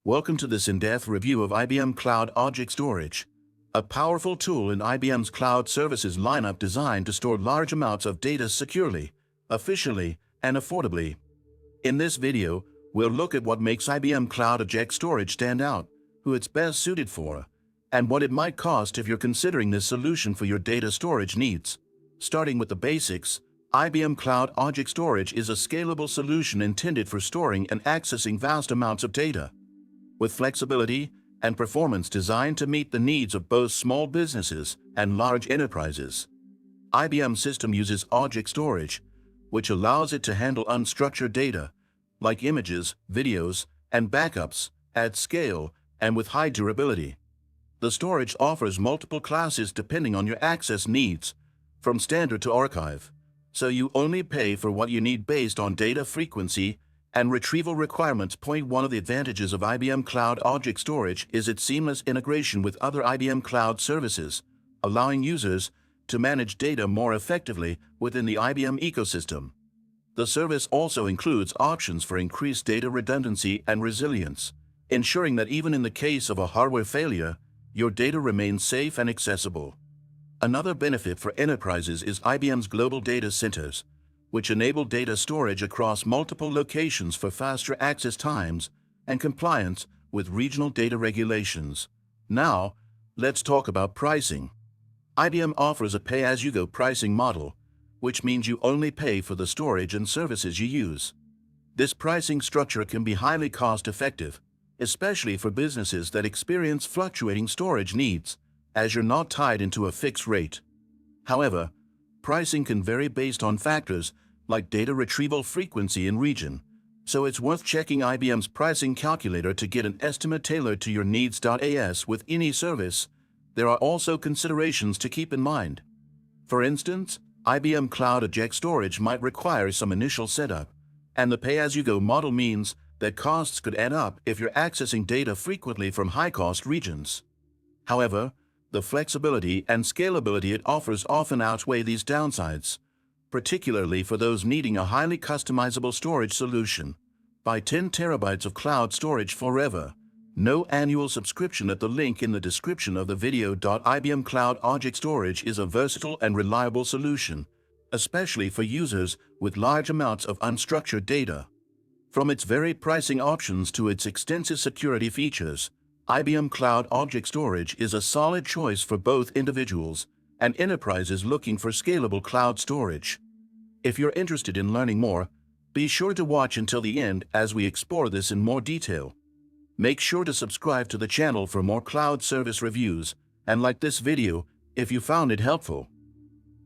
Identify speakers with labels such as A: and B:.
A: Welcome to this in-depth review of IBM Cloud Object Storage, a powerful tool in IBM's cloud services lineup designed to store large amounts of data securely, efficiently, and affordably. In this video, we'll look at what makes IBM Cloud Object Storage stand out, who it's best suited for, and what it might cost if you're considering this solution for your data storage needs. Starting with the basics, IBM Cloud Object Storage is a scalable solution intended for storing and accessing vast amounts of data, with flexibility and performance designed to meet the needs of both small businesses and large enterprises. IBM's system uses object storage, which allows it to handle unstructured data, like images, videos, and backups, at scale and with high durability. The storage offers multiple classes depending on your access needs, from standard to archive, so you only pay for what you need based on data frequency and retrieval requirements. One of the advantages of IBM Cloud Object Storage is its seamless integration with other IBM Cloud services, allowing users to manage data more effectively within the IBM ecosystem. The service also includes options for increased data redundancy and resilience, ensuring that even in the case of a hardware failure, your data remains safe and accessible. Another benefit for enterprises is IBM's global data centers, which enable data storage across multiple locations for faster access times and compliance with regional data regulations. Now, let's talk about pricing. IBM offers a pay-as-you-go pricing model, which means you only pay for the storage and services you use. This pricing structure can be highly cost-effective, especially for businesses that experience fluctuating storage needs, as you're not tied into a fixed rate. However, pricing can vary based on factors like data retrieval frequency and region, so it's worth checking IBM's pricing calculator to get an estimate tailored to your needs. As with any service, there are also considerations to keep in mind. For instance, IBM Cloud Object Storage might require some initial setup, and the pay-as-you-go model means that costs could add up if you're accessing data frequently from high-cost regions. However, the flexibility and scalability it offers often outweigh these downsides, particularly for those needing a highly customizable storage solution. Buy 10 terabytes of cloud storage forever. No annual subscription at the link in the description of the video. IBM Cloud Object Storage is a versatile and reliable solution, especially for users with large amounts of unstructured data. From its varied pricing options to its extensive security features, IBM Cloud Object Storage is a solid choice for both individuals and enterprises looking for scalable cloud storage. If you're interested in learning more, be sure to watch until the end as we explore this in more detail. Make sure to subscribe to the channel for more cloud service reviews and like this video if you found it helpful.